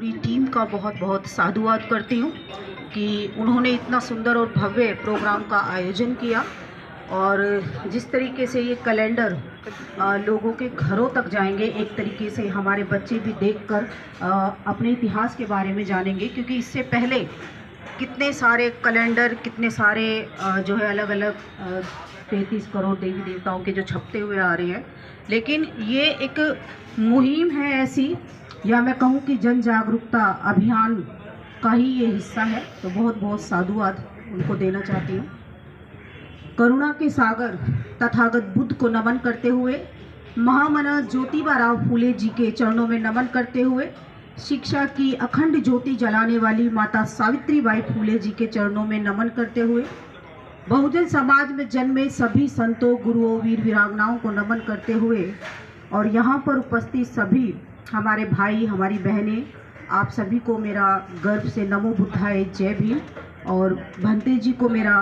पूरी टीम का बहुत बहुत साधुवाद करती हूँ कि उन्होंने इतना सुंदर और भव्य प्रोग्राम का आयोजन किया और जिस तरीके से ये कैलेंडर लोगों के घरों तक जाएंगे, एक तरीके से हमारे बच्चे भी देखकर अपने इतिहास के बारे में जानेंगे, क्योंकि इससे पहले कितने सारे कैलेंडर, कितने सारे जो है अलग अलग 33 करोड़ देवी देवताओं के जो छपते हुए आ रहे हैं, लेकिन ये एक मुहिम है ऐसी, या मैं कहूँ कि जन जागरूकता अभियान का ही ये हिस्सा है। तो बहुत बहुत साधुवाद उनको देना चाहती हूँ। करुणा के सागर तथागत बुद्ध को नमन करते हुए, महामना ज्योतिबा राव फूले जी के चरणों में नमन करते हुए, शिक्षा की अखंड ज्योति जलाने वाली माता सावित्रीबाई फूले जी के चरणों में नमन करते हुए, बहुजन समाज में जन्मे सभी संतों, गुरुओं, वीर वीरांगनाओं को नमन करते हुए, और यहाँ पर उपस्थित सभी हमारे भाई, हमारी बहनें, आप सभी को मेरा गर्व से नमो बुद्धाय, जय भीम, और भंते जी को मेरा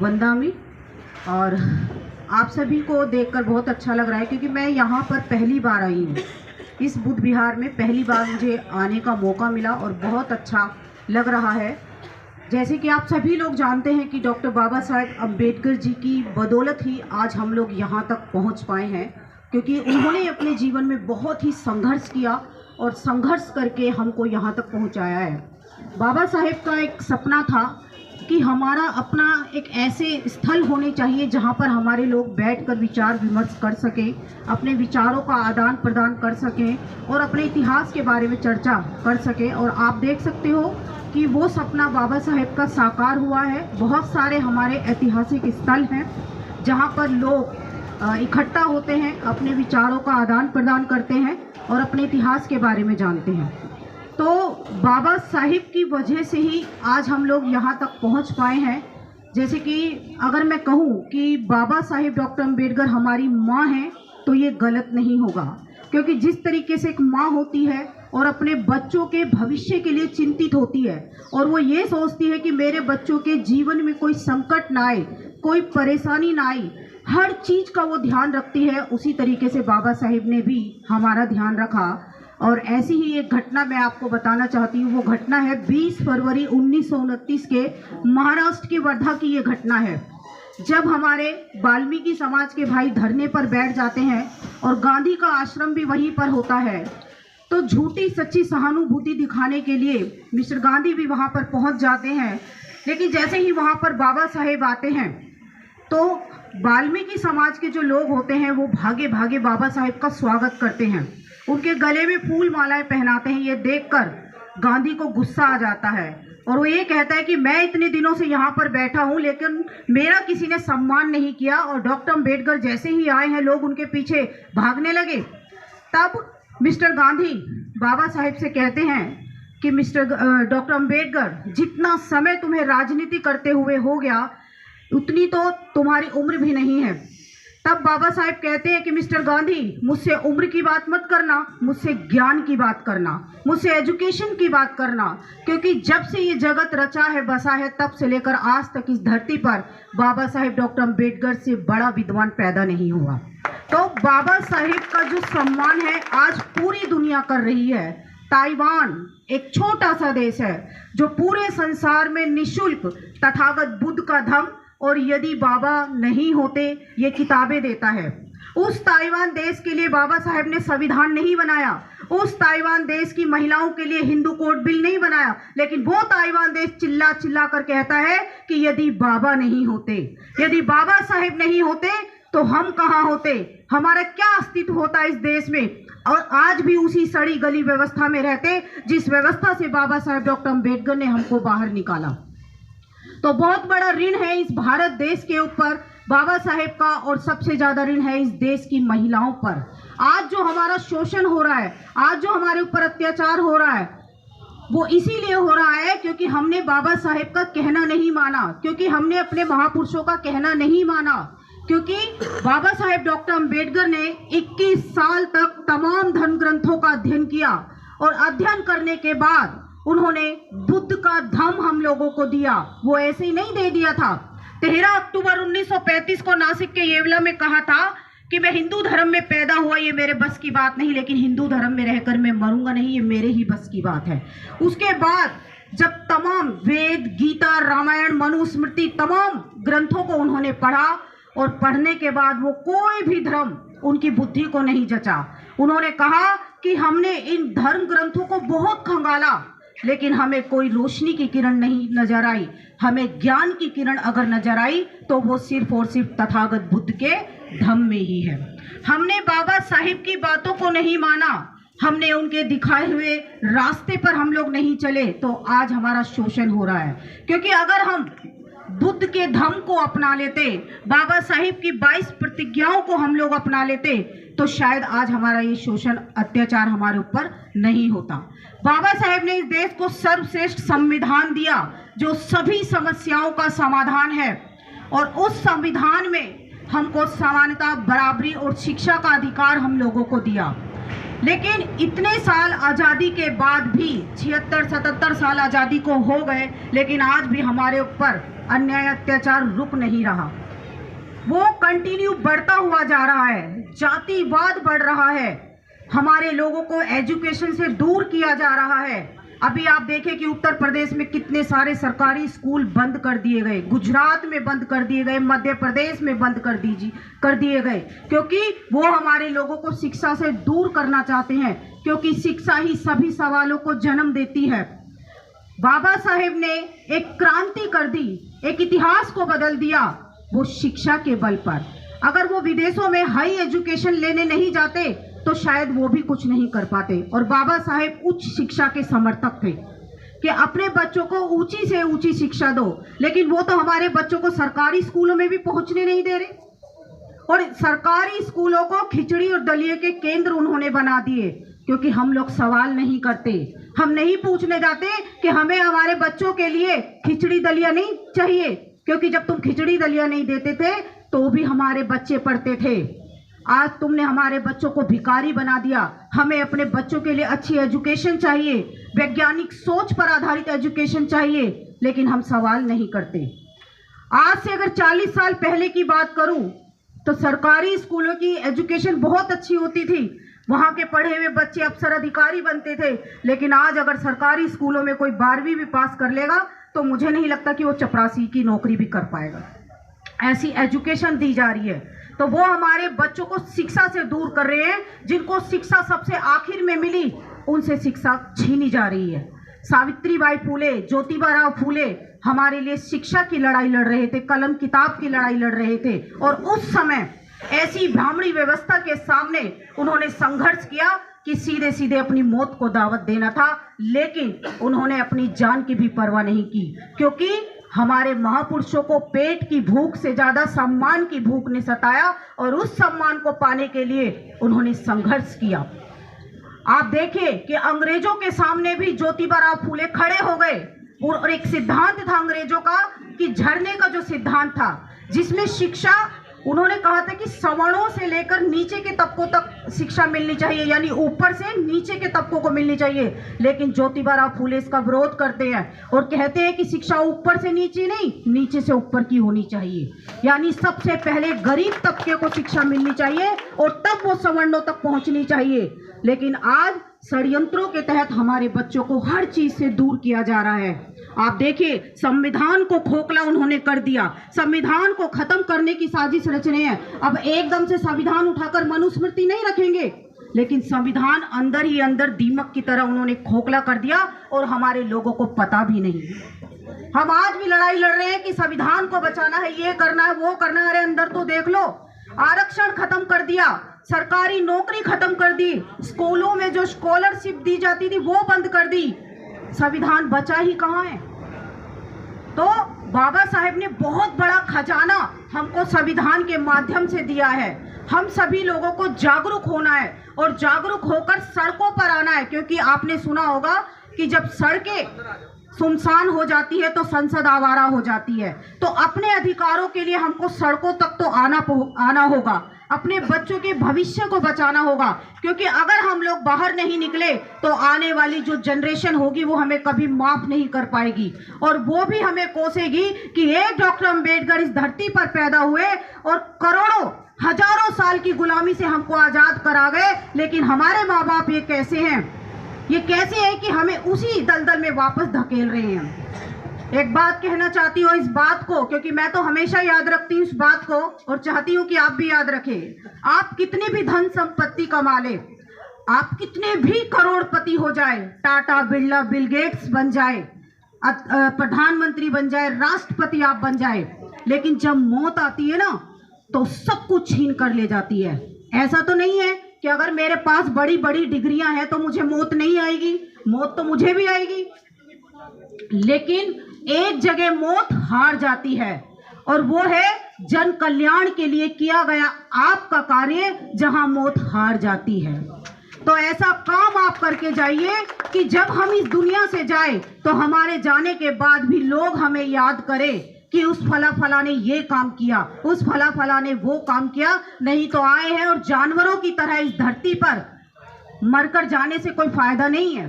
वंदामि। और आप सभी को देखकर बहुत अच्छा लग रहा है, क्योंकि मैं यहाँ पर पहली बार आई हूँ। इस बुद्ध विहार में पहली बार मुझे आने का मौका मिला और बहुत अच्छा लग रहा है। जैसे कि आप सभी लोग जानते हैं कि डॉक्टर बाबा साहेब अम्बेडकर जी की बदौलत ही आज हम लोग यहाँ तक पहुँच पाए हैं, क्योंकि उन्होंने अपने जीवन में बहुत ही संघर्ष किया और संघर्ष करके हमको यहाँ तक पहुँचाया है। बाबा साहेब का एक सपना था कि हमारा अपना एक ऐसे स्थल होने चाहिए जहाँ पर हमारे लोग बैठकर विचार विमर्श कर सकें, अपने विचारों का आदान प्रदान कर सकें और अपने इतिहास के बारे में चर्चा कर सकें। और आप देख सकते हो कि वो सपना बाबा साहेब का साकार हुआ है। बहुत सारे हमारे ऐतिहासिक स्थल हैं जहाँ पर लोग इकट्ठा होते हैं, अपने विचारों का आदान प्रदान करते हैं और अपने इतिहास के बारे में जानते हैं। तो बाबा साहिब की वजह से ही आज हम लोग यहाँ तक पहुँच पाए हैं। जैसे कि अगर मैं कहूँ कि बाबा साहिब डॉक्टर अम्बेडकर हमारी माँ हैं, तो ये गलत नहीं होगा, क्योंकि जिस तरीके से एक माँ होती है और अपने बच्चों के भविष्य के लिए चिंतित होती है और वो ये सोचती है कि मेरे बच्चों के जीवन में कोई संकट ना आए, कोई परेशानी ना आए, हर चीज़ का वो ध्यान रखती है, उसी तरीके से बाबा साहिब ने भी हमारा ध्यान रखा। और ऐसी ही एक घटना मैं आपको बताना चाहती हूँ। वो घटना है 20 फरवरी 1929 के महाराष्ट्र के वर्धा की ये घटना है, जब हमारे वाल्मीकि समाज के भाई धरने पर बैठ जाते हैं और गांधी का आश्रम भी वहीं पर होता है। तो झूठी सच्ची सहानुभूति दिखाने के लिए मिस्टर गांधी भी वहाँ पर पहुँच जाते हैं, लेकिन जैसे ही वहाँ पर बाबा साहेब आते हैं तो वाल्मीकि समाज के जो लोग होते हैं वो भागे भागे बाबा साहेब का स्वागत करते हैं, उनके गले में फूल मालाएं पहनाते हैं। ये देखकर गांधी को गुस्सा आ जाता है और वो ये कहता है कि मैं इतने दिनों से यहाँ पर बैठा हूँ, लेकिन मेरा किसी ने सम्मान नहीं किया, और डॉक्टर अम्बेडकर जैसे ही आए हैं लोग उनके पीछे भागने लगे। तब मिस्टर गांधी बाबा साहेब से कहते हैं कि मिस्टर डॉक्टर अम्बेडकर, जितना समय तुम्हें राजनीति करते हुए हो गया उतनी तो तुम्हारी उम्र भी नहीं है। तब बाबा साहेब कहते हैं कि मिस्टर गांधी, मुझसे उम्र की बात मत करना, मुझसे ज्ञान की बात करना, मुझसे एजुकेशन की बात करना, क्योंकि जब से ये जगत रचा है बसा है तब से लेकर आज तक इस धरती पर बाबा साहेब डॉक्टर अम्बेडकर से बड़ा विद्वान पैदा नहीं हुआ। तो बाबा साहेब का जो सम्मान है आज पूरी दुनिया कर रही है। ताइवान एक छोटा सा देश है जो पूरे संसार में निःशुल्क तथागत बुद्ध का धम्म, और यदि बाबा नहीं होते, ये किताबें देता है। उस ताइवान देश के लिए बाबा साहेब ने संविधान नहीं बनाया, उस ताइवान देश की महिलाओं के लिए हिंदू कोड बिल नहीं बनाया, लेकिन वो ताइवान देश चिल्ला चिल्ला कर कहता है कि यदि बाबा नहीं होते, यदि बाबा साहेब नहीं होते तो हम कहाँ होते, हमारा क्या अस्तित्व होता इस देश में। और आज भी उसी सड़ी गली व्यवस्था में रहते जिस व्यवस्था से बाबा साहेब डॉक्टर अम्बेडकर ने हमको बाहर निकाला। तो बहुत बड़ा ऋण है इस भारत देश के ऊपर बाबा साहेब का, और सबसे ज्यादा ऋण है इस देश की महिलाओं पर। आज जो हमारा शोषण हो रहा है, आज जो हमारे ऊपर अत्याचार हो रहा है, वो इसीलिए हो रहा है क्योंकि हमने बाबा साहेब का कहना नहीं माना, क्योंकि हमने अपने महापुरुषों का कहना नहीं माना, क्योंकि बाबा साहेब डॉक्टर अम्बेडकर ने 21 साल तक तमाम धर्म ग्रंथों का अध्ययन किया, और अध्ययन करने के बाद उन्होंने बुद्ध का धम्म हम लोगों को दिया। वो ऐसे ही नहीं दे दिया था। 13 अक्टूबर 1935 को नासिक के येवला में कहा था कि मैं हिंदू धर्म में पैदा हुआ ये मेरे बस की बात नहीं, लेकिन हिंदू धर्म में रहकर मैं मरूंगा नहीं, ये मेरे ही बस की बात है। उसके बाद जब तमाम वेद, गीता, रामायण, मनुस्मृति तमाम ग्रंथों को उन्होंने पढ़ा और पढ़ने के बाद वो कोई भी धर्म उनकी बुद्धि को नहीं जचा। उन्होंने कहा कि हमने इन धर्म ग्रंथों को बहुत खंगाला, लेकिन हमें कोई रोशनी की किरण नहीं नजर आई। हमें ज्ञान की किरण अगर नजर आई तो वो सिर्फ और सिर्फ तथागत बुद्ध के धम्म में ही है। हमने बाबा साहिब की बातों को नहीं माना, हमने उनके दिखाए हुए रास्ते पर हम लोग नहीं चले, तो आज हमारा शोषण हो रहा है। क्योंकि अगर हम बुद्ध के धम्म को अपना लेते, बाबा साहिब की 22 प्रतिज्ञाओं को हम लोग अपना लेते, तो शायद आज हमारा ये शोषण, अत्याचार हमारे ऊपर नहीं होता। बाबा साहेब ने इस देश को सर्वश्रेष्ठ संविधान दिया जो सभी समस्याओं का समाधान है, और उस संविधान में हमको समानता, बराबरी और शिक्षा का अधिकार हम लोगों को दिया। लेकिन इतने साल आज़ादी के बाद भी 76-77 साल आज़ादी को हो गए, लेकिन आज भी हमारे ऊपर अन्याय, अत्याचार रुक नहीं रहा। वो कंटिन्यू बढ़ता हुआ जा रहा है, जातिवाद बढ़ रहा है, हमारे लोगों को एजुकेशन से दूर किया जा रहा है। अभी आप देखें कि उत्तर प्रदेश में कितने सारे सरकारी स्कूल बंद कर दिए गए, गुजरात में बंद कर दिए गए, मध्य प्रदेश में बंद कर दिए गए, क्योंकि वो हमारे लोगों को शिक्षा से दूर करना चाहते हैं, क्योंकि शिक्षा ही सभी सवालों को जन्म देती है। बाबा साहेब ने एक क्रांति कर दी, एक इतिहास को बदल दिया, वो शिक्षा के बल पर। अगर वो विदेशों में हाई एजुकेशन लेने नहीं जाते तो शायद वो भी कुछ नहीं कर पाते। और बाबा साहेब उच्च शिक्षा के समर्थक थे कि अपने बच्चों को ऊंची से ऊंची शिक्षा दो, लेकिन वो तो हमारे बच्चों को सरकारी स्कूलों में भी पहुंचने नहीं दे रहे, और सरकारी स्कूलों को खिचड़ी और दलिए के केंद्र उन्होंने बना दिए। क्योंकि हम लोग सवाल नहीं करते, हम नहीं पूछने जाते कि हमें हमारे बच्चों के लिए खिचड़ी दलिया नहीं चाहिए, क्योंकि जब तुम खिचड़ी दलिया नहीं देते थे तो भी हमारे बच्चे पढ़ते थे। आज तुमने हमारे बच्चों को भिखारी बना दिया। हमें अपने बच्चों के लिए अच्छी एजुकेशन चाहिए, वैज्ञानिक सोच पर आधारित एजुकेशन चाहिए, लेकिन हम सवाल नहीं करते। आज से अगर 40 साल पहले की बात करूं तो सरकारी स्कूलों की एजुकेशन बहुत अच्छी होती थी, वहां के पढ़े हुए बच्चे अफसर अधिकारी बनते थे। लेकिन आज अगर सरकारी स्कूलों में कोई 12वीं भी पास कर लेगा तो मुझे नहीं लगता कि वो चपरासी की नौकरी भी कर पाएगा। ऐसी एजुकेशन दी जा रही है, तो वो हमारे बच्चों को शिक्षा से दूर कर रहे हैं। जिनको शिक्षा सबसे आखिर में मिली, उनसे शिक्षा छीनी जा रही है। सावित्रीबाई फूले, ज्योतिबा राव फूले हमारे लिए शिक्षा की लड़ाई लड़ रहे थे, कलम किताब की लड़ाई लड़ रहे थे, और उस समय ऐसी ब्राह्मणी व्यवस्था के सामने उन्होंने संघर्ष किया कि सीधे सीधे अपनी मौत को दावत देना था, लेकिन उन्होंने अपनी जान की भी परवाह नहीं की, क्योंकि हमारे महापुरुषों को पेट की भूख से ज्यादा सम्मान की भूख ने सताया, और उस सम्मान को पाने के लिए उन्होंने संघर्ष किया। आप देखिए कि अंग्रेजों के सामने भी ज्योतिबा राव फूले खड़े हो गए, और एक सिद्धांत था अंग्रेजों का कि झरने का जो सिद्धांत था, जिसमें शिक्षा, उन्होंने कहा था कि सवर्णों से लेकर नीचे के तबकों तक शिक्षा मिलनी चाहिए, यानी ऊपर से नीचे के तबकों को मिलनी चाहिए। लेकिन ज्योतिबा राव फूले इसका विरोध करते हैं और कहते हैं कि शिक्षा ऊपर से नीचे नहीं, नीचे से ऊपर की होनी चाहिए, यानी सबसे पहले गरीब तबके को शिक्षा मिलनी चाहिए और तब वो सवर्णों तक पहुंचनी चाहिए। लेकिन आज षड्यंत्रों के तहत हमारे बच्चों को हर चीज से दूर किया जा रहा है। आप देखिए, संविधान को खोखला उन्होंने कर दिया, संविधान को खत्म करने की साजिश रच रहे हैं। अब एकदम से संविधान उठाकर मनुस्मृति नहीं रखेंगे, लेकिन संविधान अंदर ही अंदर दीमक की तरह उन्होंने खोखला कर दिया, और हमारे लोगों को पता भी नहीं। हम आज भी लड़ाई लड़ रहे हैं कि संविधान को बचाना है, ये करना है, वो करना है। अरे अंदर तो देख लो, आरक्षण खत्म कर दिया, सरकारी नौकरी खत्म कर दी, स्कूलों में जो स्कॉलरशिप दी जाती थी वो बंद कर दी, संविधान बचा ही कहाँ है। तो बाबा साहेब ने बहुत बड़ा खजाना हमको संविधान के माध्यम से दिया है। हम सभी लोगों को जागरूक होना है और जागरूक होकर सड़कों पर आना है, क्योंकि आपने सुना होगा कि जब सड़कें सुनसान हो जाती है तो संसद आवारा हो जाती है। तो अपने अधिकारों के लिए हमको सड़कों तक तो आना होगा, अपने बच्चों के भविष्य को बचाना होगा, क्योंकि अगर हम लोग बाहर नहीं निकले तो आने वाली जो जनरेशन होगी वो हमें कभी माफ नहीं कर पाएगी, और वो भी हमें कोसेगी कि एक डॉक्टर अंबेडकर इस धरती पर पैदा हुए और करोड़ों हजारों साल की गुलामी से हमको आजाद करा गए, लेकिन हमारे माँ बाप ये कैसे हैं, ये कैसे है कि हमें उसी दलदल में वापस धकेल रहे हैं। एक बात कहना चाहती हूँ इस बात को, क्योंकि मैं तो हमेशा याद रखती हूँ इस बात को और चाहती हूँ कि आप भी याद रखें। आप कितनी भी धन संपत्ति कमा ले, आप कितने भी करोड़पति हो जाए, टाटा बिरला बिल गेट्स बन जाए, प्रधानमंत्री बन जाए, राष्ट्रपति आप बन जाए, लेकिन जब मौत आती है ना तो सब कुछ छीन कर ले जाती है। ऐसा तो नहीं है कि अगर मेरे पास बड़ी बड़ी डिग्रियां हैं तो मुझे मौत नहीं आएगी, मौत तो मुझे भी आएगी, लेकिन एक जगह मौत हार जाती है और वो है जन कल्याण के लिए किया गया आपका कार्य, जहां मौत हार जाती है। तो ऐसा काम आप करके जाइए कि जब हम इस दुनिया से जाए तो हमारे जाने के बाद भी लोग हमें याद करें कि उस फला फला ने ये काम किया, उस फला फला ने वो काम किया। नहीं तो आए हैं और जानवरों की तरह इस धरती पर मरकर जाने से कोई फायदा नहीं है।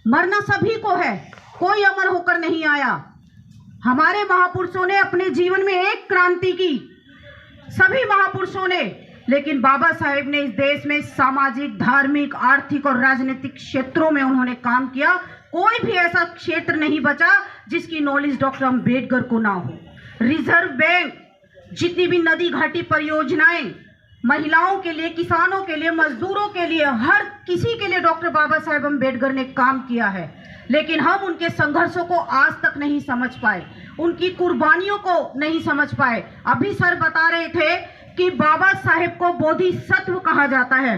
मरना सभी को है, कोई अमर होकर नहीं आया। हमारे महापुरुषों ने अपने जीवन में एक क्रांति की, सभी महापुरुषों ने, लेकिन बाबा साहेब ने इस देश में सामाजिक, धार्मिक, आर्थिक और राजनीतिक क्षेत्रों में उन्होंने काम किया। कोई भी ऐसा क्षेत्र नहीं बचा जिसकी नॉलेज डॉक्टर अम्बेडकर को ना हो। रिजर्व बैंक, जितनी भी नदी घाटी परियोजनाएं, महिलाओं के लिए, किसानों के लिए, मजदूरों के लिए, हर किसी के लिए डॉक्टर बाबा साहेब अम्बेडकर ने काम किया है। लेकिन हम उनके संघर्षों को आज तक नहीं समझ पाए, उनकी कुर्बानियों को नहीं समझ पाए। अभी सर बता रहे थे कि बाबा साहेब को बोधिसत्व कहा जाता है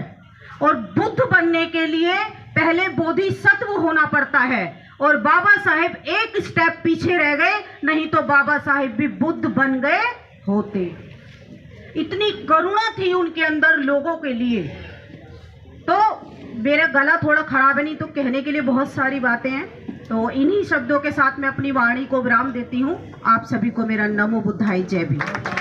और बुद्ध बनने के लिए पहले बोधिसत्व होना पड़ता है, और बाबा साहेब एक स्टेप पीछे रह गए, नहीं तो बाबा साहेब भी बुद्ध बन गए होते। इतनी करुणा थी उनके अंदर लोगों के लिए। तो मेरा गला थोड़ा खराब है, नहीं तो कहने के लिए बहुत सारी बातें हैं। तो इन्हीं शब्दों के साथ मैं अपनी वाणी को विराम देती हूँ। आप सभी को मेरा नमो बुद्धाय, जय भीम।